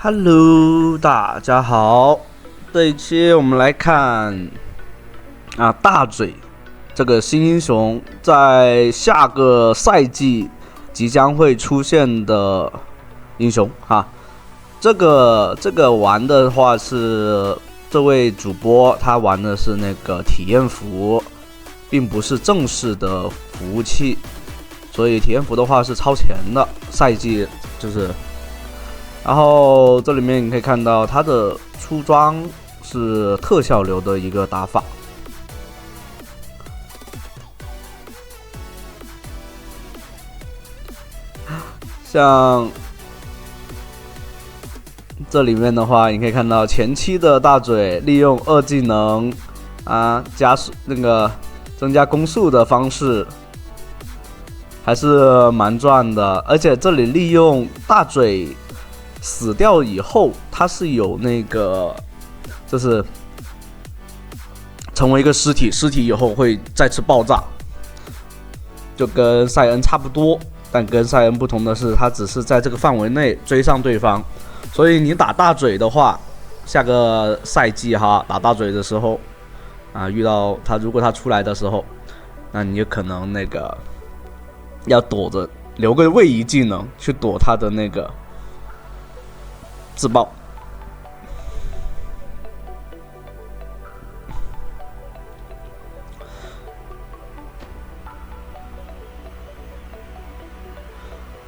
Hello，大家好。这一期我们来看大嘴这个新英雄在下个赛季即将会出现的英雄哈。这个玩的话是这位主播他玩的是那个体验服，并不是正式的服务器，所以体验服的话是超前的赛季就是。然后这里面你可以看到它的出装是特效流的一个打法，像这里面的话，你可以看到前期的大嘴利用二技能加速增加攻速的方式，还是蛮赚的。而且这里利用大嘴死掉以后，它是有那个，就是成为一个尸体以后会再次爆炸，就跟塞恩差不多。但跟塞恩不同的是，它只是在这个范围内追上对方，所以你打大嘴的话，下个赛季打大嘴的时候遇到他，如果他出来的时候，那你有可能要躲着，留个位移技能去躲他的那个自爆。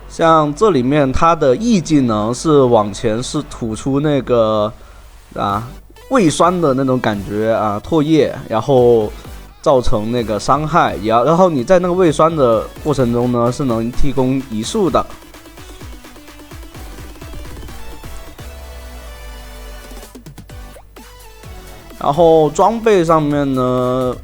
像这里面它的 E 技能是往前是吐出那个胃酸的那种感觉唾液，然后造成那个伤害，然后你在那个胃酸的过程中呢是能提供移速的。然后装备上面呢，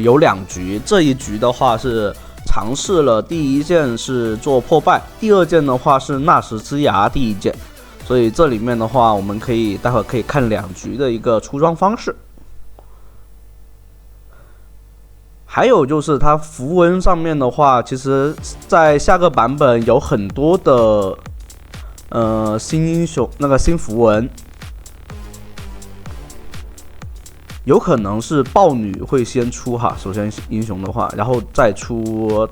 有2局，这一局的话是尝试了第一件是做破败，第二件的话是纳什之牙第一件，所以这里面的话我们待会儿可以看2局的一个出装方式。还有就是它符文上面的话，其实在下个版本有很多的新英雄新符文。有可能是豹女会先出首先英雄的话，然后再出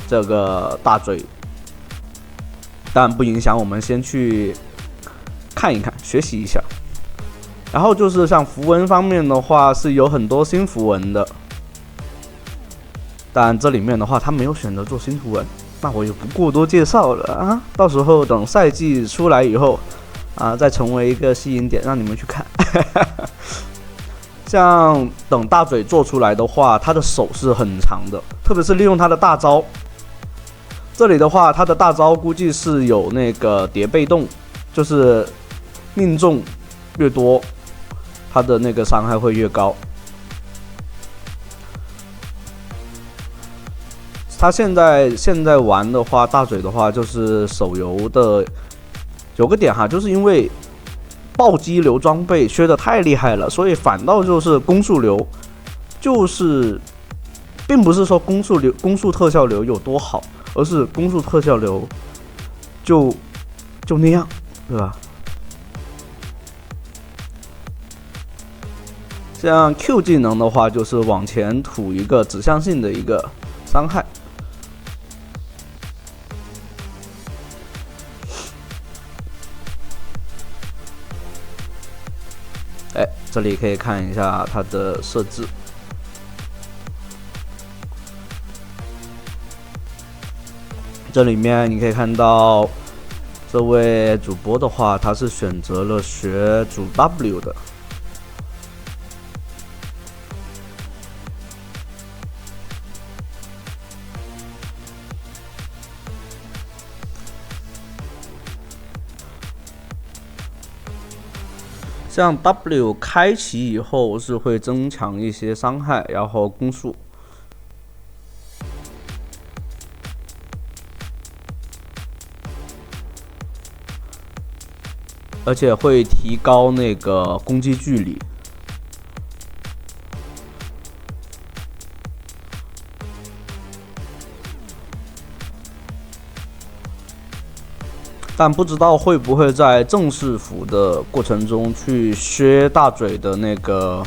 这个大嘴，但不影响我们先去看一看，学习一下。然后就是像符文方面的话，是有很多新符文的，但这里面的话，他没有选择做新符文，那我就不过多介绍了到时候等赛季出来以后再成为一个吸引点，让你们去看。像等大嘴做出来的话，他的手是很长的，特别是利用他的大招。这里的话，他的大招估计是有那个叠被动，就是命中越多，他的那个伤害会越高。他现在玩的话，大嘴的话就是手游的有个点就是因为暴击流装备削得太厉害了，所以反倒就是攻速流，就是并不是说攻速特效流有多好，而是攻速特效流就那样，对吧？像 Q 技能的话，就是往前吐一个指向性的一个伤害。这里可以看一下它的设置。这里面你可以看到，这位主播的话，他是选择了学主 W 的。像 W 开启以后是会增强一些伤害，然后攻速。而且会提高那个攻击距离。但不知道会不会在正式服的过程中去削大嘴的那个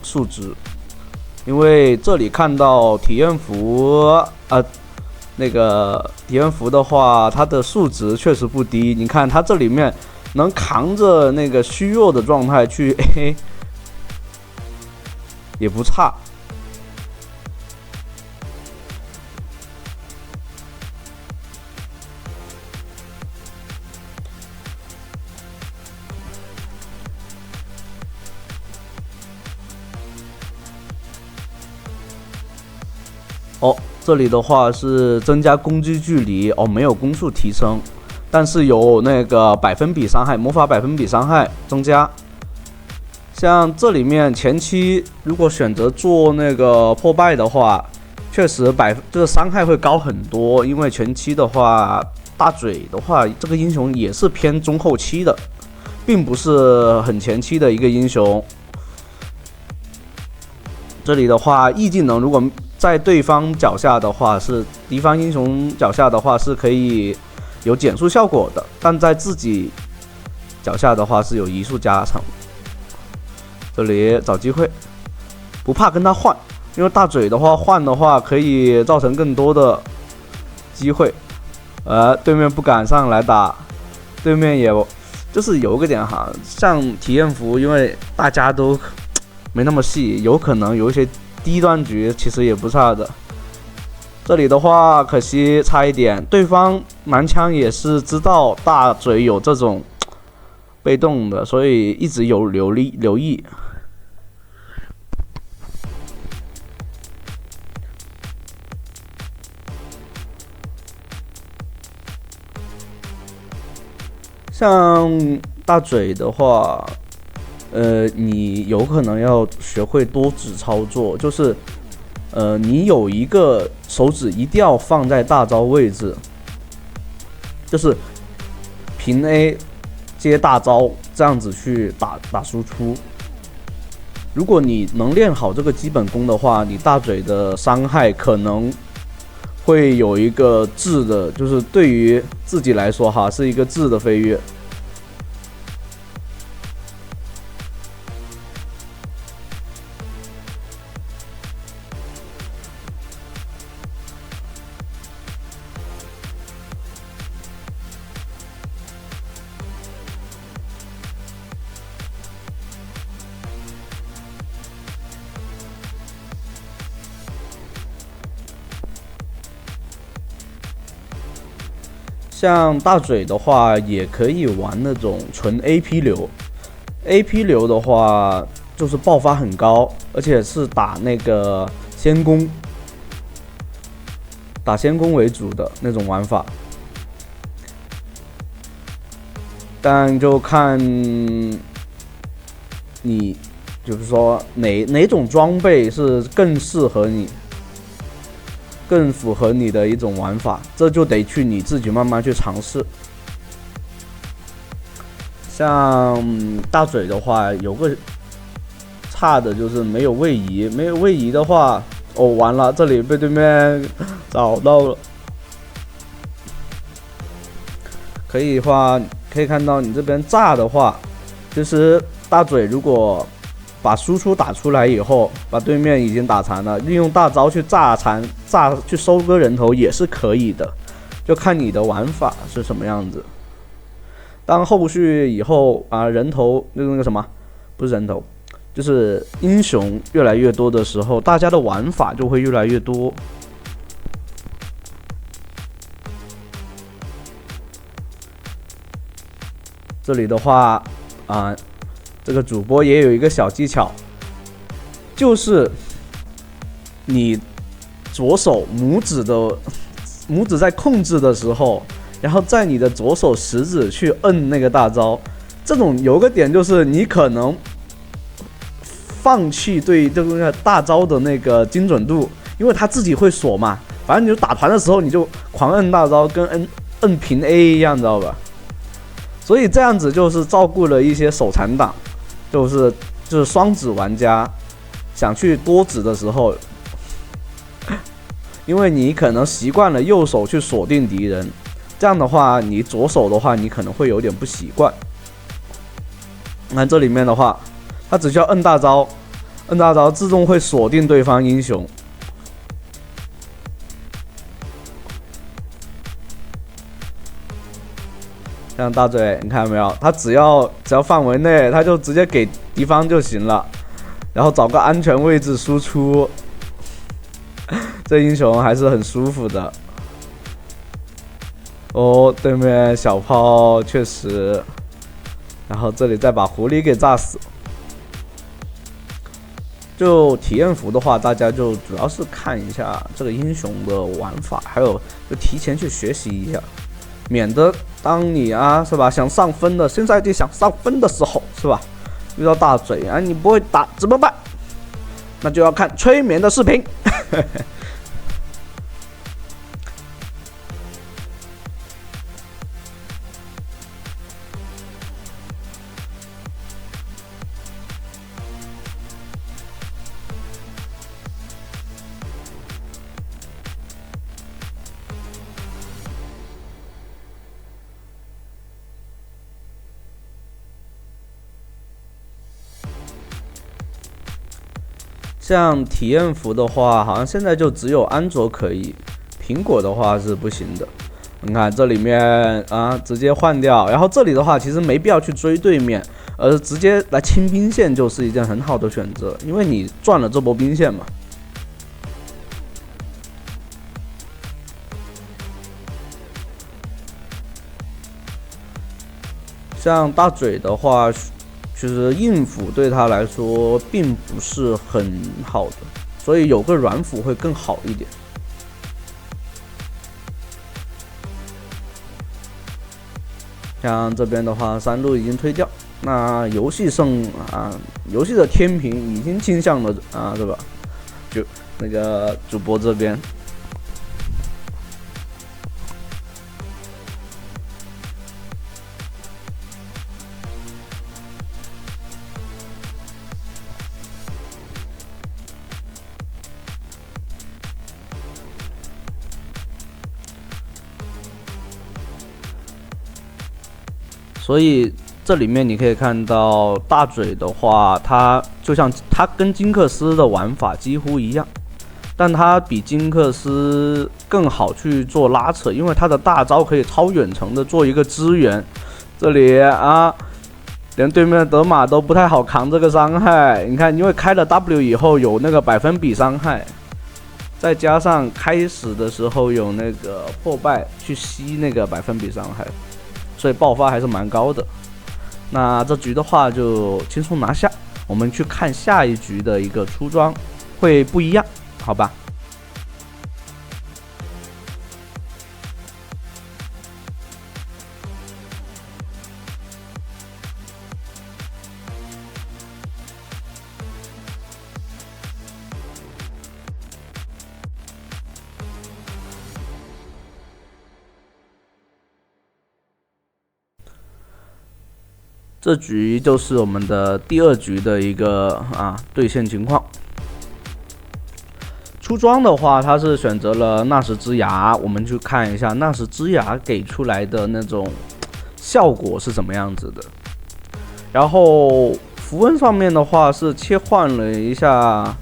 数值，因为这里看到体验服那个体验服的话，它的数值确实不低。你看它这里面能扛着那个虚弱的状态去 AA 也不差。这里的话是增加攻击距离没有攻速提升，但是有那个百分比伤害，魔法百分比伤害增加。像这里面前期如果选择做那个破败的话，确实这个伤害会高很多，因为前期的话，大嘴的话这个英雄也是偏中后期的，并不是很前期的一个英雄。这里的话， E 技能如果在对方脚下的话，是敌方英雄脚下的话是可以有减速效果的，但在自己脚下的话是有移速加成。这里找机会，不怕跟他换，因为大嘴的话换的话可以造成更多的机会，对面不敢上来打，对面也就是有个点哈，像体验服，因为大家都没那么细，有可能有一些低端局其实也不差的。这里的话可惜差一点，对方男枪也是知道大嘴有这种被动的，所以一直有留意。像大嘴的话，你有可能要学会多指操作，就是你有一个手指一定要放在大招位置，就是平 A 接大招这样子去打输出。如果你能练好这个基本功的话，你大嘴的伤害可能会有一个质的，就是对于自己来说哈，是一个质的飞跃。像大嘴的话，也可以玩那种纯 AP 流。AP 流的话，就是爆发很高，而且是打那个先攻，打先攻为主的那种玩法。但就看你，就是说哪种装备是更适合你。更符合你的一种玩法，这就得去你自己慢慢去尝试。像大嘴的话，有个差的就是没有位移，没有位移的话，完了，这里被对面找到了。可以看到你这边炸的话，其实大嘴如果把输出打出来以后，把对面已经打残了，利用大招去炸去收割人头也是可以的，就看你的玩法是什么样子。当后续以后人头那个什么，不是人头，就是英雄越来越多的时候，大家的玩法就会越来越多。这里的话这个主播也有一个小技巧，就是你左手拇指在控制的时候，然后在你的左手食指去摁那个大招。这种有个点就是你可能放弃对这个大招的那个精准度，因为他自己会锁嘛，反正你就打团的时候你就狂摁大招，跟摁平 A 一样，知道吧？所以这样子就是照顾了一些手残党，就是双指玩家想去多指的时候，因为你可能习惯了右手去锁定敌人，这样的话，你左手的话，你可能会有点不习惯。你看这里面的话，它只需要摁大招，摁大招自动会锁定对方英雄。像大嘴，你看到没有？他只要范围内，他就直接给敌方就行了，然后找个安全位置输出。这英雄还是很舒服的。哦，对面小炮确实，然后这里再把狐狸给炸死。就体验服的话，大家就主要是看一下这个英雄的玩法，还有就提前去学习一下，免得当你是吧想上分的新赛季想上分的时候是吧，遇到大嘴你不会打怎么办？那就要看催眠的视频。像体验服的话，好像现在就只有安卓可以，苹果的话是不行的。你看这里面直接换掉，然后这里的话其实没必要去追对面，而直接来清兵线就是一件很好的选择，因为你赚了这波兵线嘛。像大嘴的话，其实硬辅对他来说并不是很好的，所以有个软辅会更好一点。像这边的话，山路已经推掉，那游戏游戏的天平已经倾向了对吧？就那个主播这边。所以这里面你可以看到大嘴的话，它就像它跟金克斯的玩法几乎一样，但它比金克斯更好去做拉扯，因为它的大招可以超远程的做一个支援。这里连对面的德玛都不太好扛这个伤害。你看，因为开了 W 以后有那个100%比伤害，再加上开始的时候有那个破败去吸那个100%比伤害。所以爆发还是蛮高的，那这局的话就轻松拿下。我们去看下一局的一个出装会不一样，好吧？这局就是我们的第2局的一个对线情况。出装的话，它是选择了纳什之牙，我们去看一下纳什之牙给出来的那种效果是什么样子的。然后符文上面的话是切换了一下，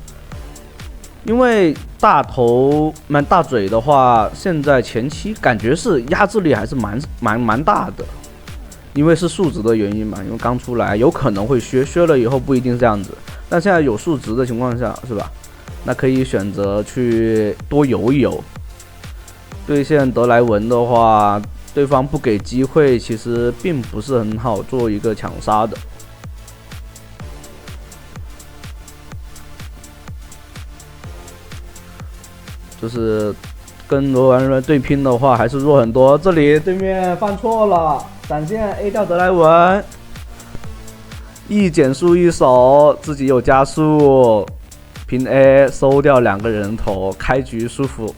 因为大嘴的话，现在前期感觉是压制力还是蛮大的。因为是数值的原因嘛，因为刚出来有可能会削了以后不一定是这样子，但现在有数值的情况下是吧？那可以选择去多游一游。对线德莱文的话，对方不给机会，其实并不是很好做一个抢杀的。就是跟罗兰人对拼的话，还是弱很多。这里对面犯错了。闪现 A 掉德莱文，一减速一手，自己有加速，平 A 收掉2个人头，开局舒服。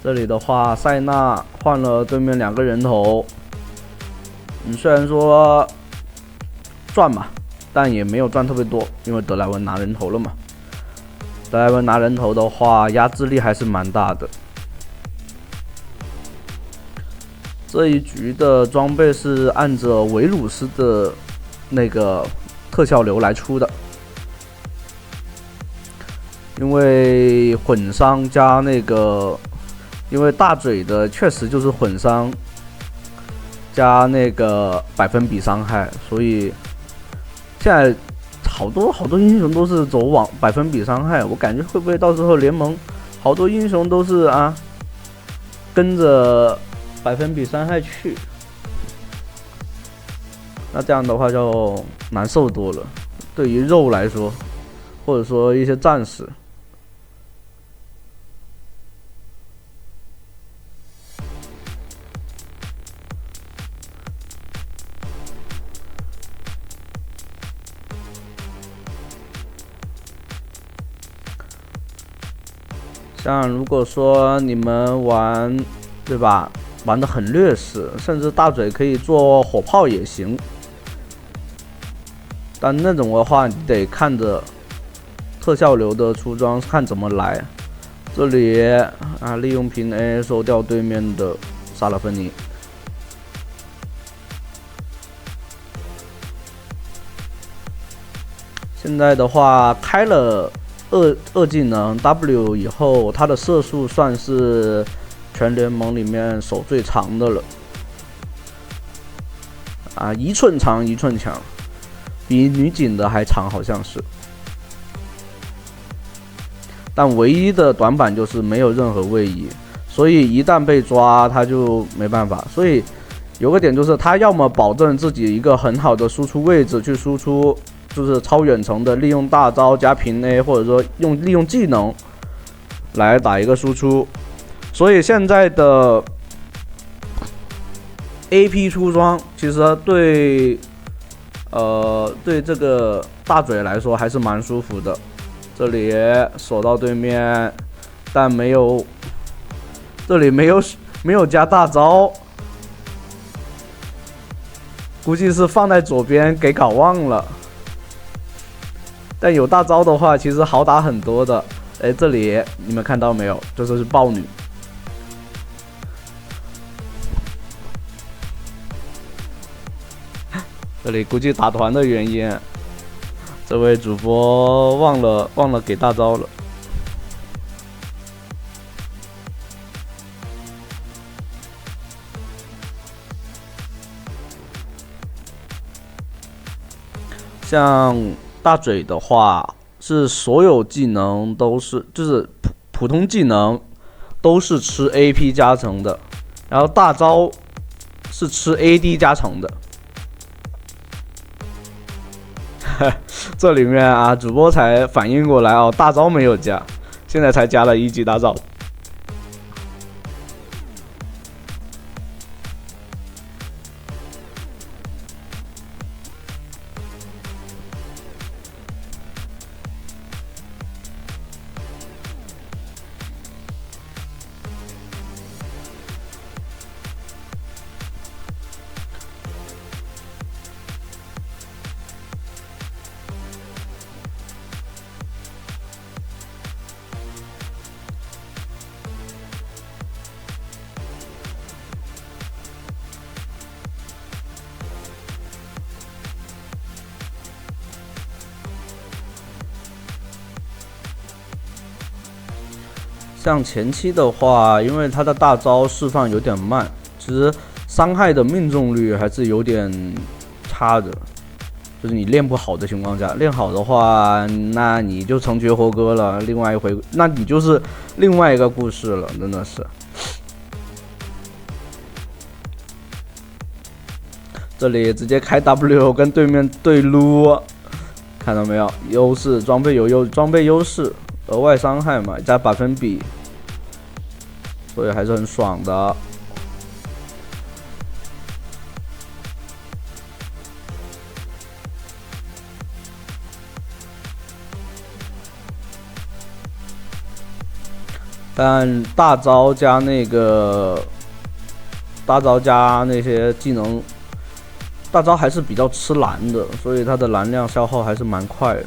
这里的话，塞纳换了对面2个人头，虽然说赚嘛，但也没有赚特别多，因为德莱文拿人头了嘛。莱文拿人头的话，压制力还是蛮大的。这一局的装备是按着维鲁斯的那个特效流来出的，因为混伤加那个，因为大嘴的确实就是混伤加那个百分比伤害，所以现在好多英雄都是走往百分比伤害，我感觉会不会到时候联盟好多英雄都是跟着百分比伤害去？那这样的话就难受多了，对于肉来说，或者说一些战士。像如果说你们玩，对吧？玩得很劣势，甚至大嘴可以做火炮也行。但那种的话，你得看着特效流的出装，看怎么来。这里利用平 A 收掉对面的萨拉芬尼。现在的话开了二技能 W 以后，它的射速算是全联盟里面手最长的了。1寸长1寸强，比女警的还长，好像是。但唯一的短板就是没有任何位移，所以一旦被抓，他就没办法。所以有个点就是，他要么保证自己一个很好的输出位置去输出。就是超远程的，利用大招加平 A， 或者说利用技能来打一个输出。所以现在的 AP 出装其实对这个大嘴来说还是蛮舒服的。这里守到对面，但没有，这里没有加大招，估计是放在左边给搞忘了。但有大招的话，其实好打很多的。这里你们看到没有？这就是豹女。这里估计打团的原因，这位主播忘了给大招了。像大嘴的话，是所有技能都是就是普通技能都是吃 AP 加成的，然后大招是吃 AD 加成的。这里面主播才反应过来大招没有加，现在才加了1级大招。像前期的话，因为他的大招释放有点慢，其实伤害的命中率还是有点差的。就是你练不好的情况下，练好的话，那你就成绝活哥了。另外一回，那你就是另外一个故事了，真的是。这里直接开 W 跟对面对撸，看到没有？优势装备装备优势。额外伤害嘛，加百分比，所以还是很爽的。但大招加那些技能，大招还是比较吃蓝的，所以它的蓝量消耗还是蛮快的。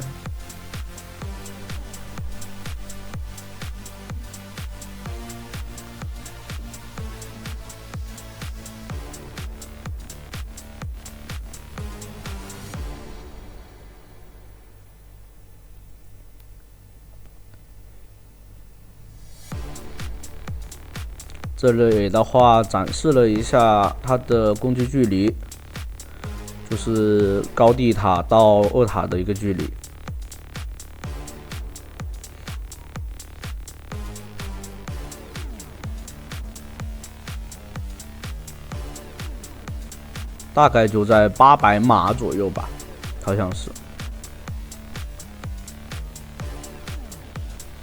这里的话展示了一下它的攻击距离，就是高地塔到2塔的一个距离。大概就在800码左右吧，好像是。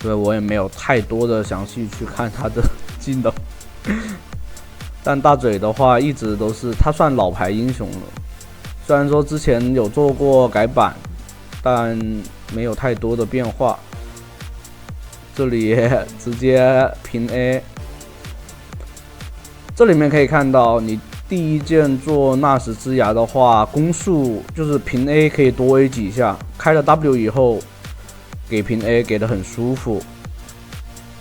对，我也没有太多的详细去看他的技能，但大嘴的话一直都是他算老牌英雄了，虽然说之前有做过改版，但没有太多的变化。这里直接平 A， 这里面可以看到，你第一件做纳什之牙的话，攻速就是平 A 可以多 A 几下，开了 W 以后。给平 A 给的很舒服，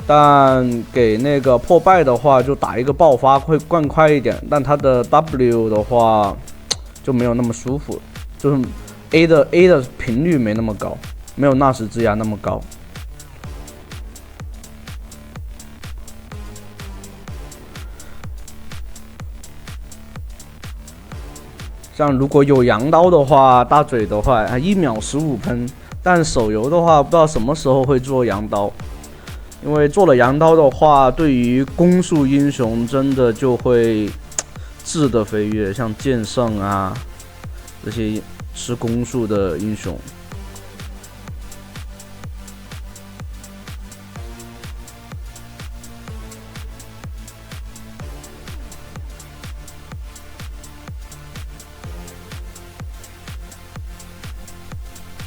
但给那个破败的话，就打一个爆发会更快一点，但它的 W 的话就没有那么舒服，就是 A 的频率没那么高，没有纳什之牙那么高。像如果有羊刀的话，大嘴的话，1秒15喷。但手游的话，不知道什么时候会做羊刀，因为做了羊刀的话，对于攻速英雄真的就会质的飞跃，像剑圣啊这些吃攻速的英雄。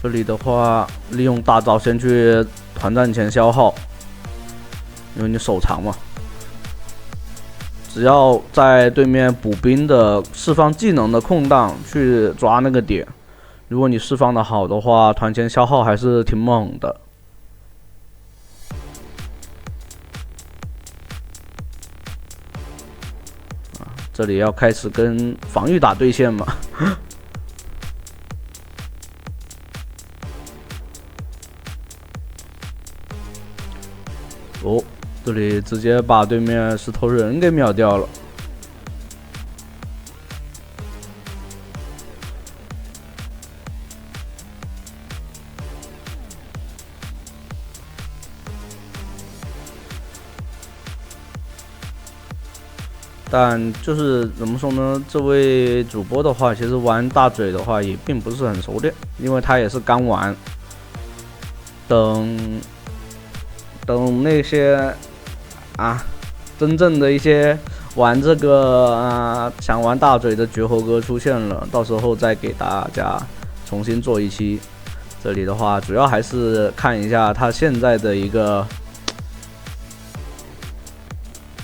这里的话，利用大招先去团战前消耗，因为你手长嘛。只要在对面补兵的释放技能的空档去抓那个点，如果你释放的好的话，团前消耗还是挺猛的。这里要开始跟防御打对线嘛。哦，这里直接把对面石头人给秒掉了。但就是怎么说呢？这位主播的话，其实玩大嘴的话也并不是很熟练，因为他也是刚玩。等那些真正的一些玩这个想玩大嘴的绝猴哥出现了，到时候再给大家重新做一期。这里的话，主要还是看一下他现在的一个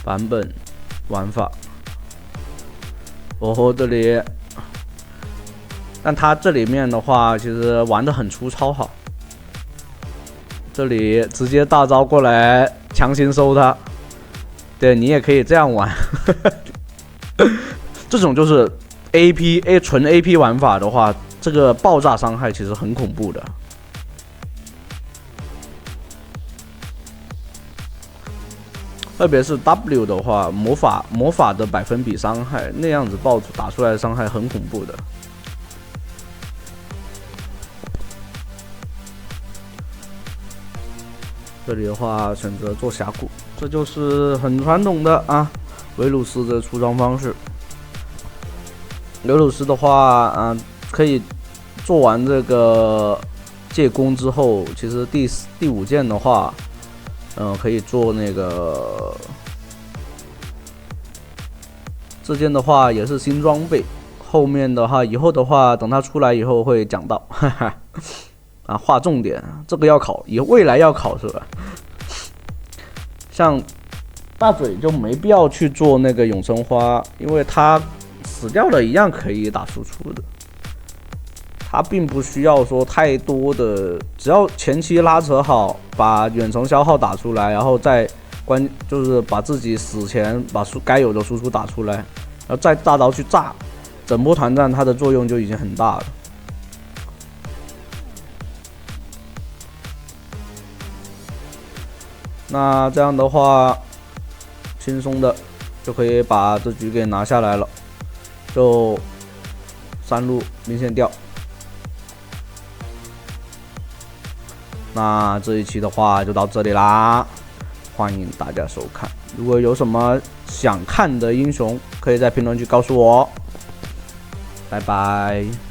版本玩法。哦，这里，但他这里面的话，其实玩得很粗糙哈。这里直接大招过来强行收他，对你也可以这样玩，这种就是 纯 AP 玩法的话，这个爆炸伤害其实很恐怖的。特别是 W 的话，魔法的百分比伤害那样子打出来的伤害很恐怖的。这里的话选择做峡谷，这就是很传统的维鲁斯的出装方式。维鲁斯的话可以做完这个借弓之后，其实第5件的话，可以做那个这件的话也是新装备，后面的话以后的话等它出来以后会讲到，哈哈。划重点，这个要考，未来要考是吧？像大嘴就没必要去做那个永生花，因为他死掉了一样可以打输出的。他并不需要说太多的，只要前期拉扯好，把远程消耗打出来，然后再就是把自己死前把该有的输出打出来，然后再大招去炸，整波团战它的作用就已经很大了。那这样的话，轻松的就可以把这局给拿下来了，就3路明线掉。那这一期的话就到这里啦，欢迎大家收看。如果有什么想看的英雄，可以在评论区告诉我。拜拜。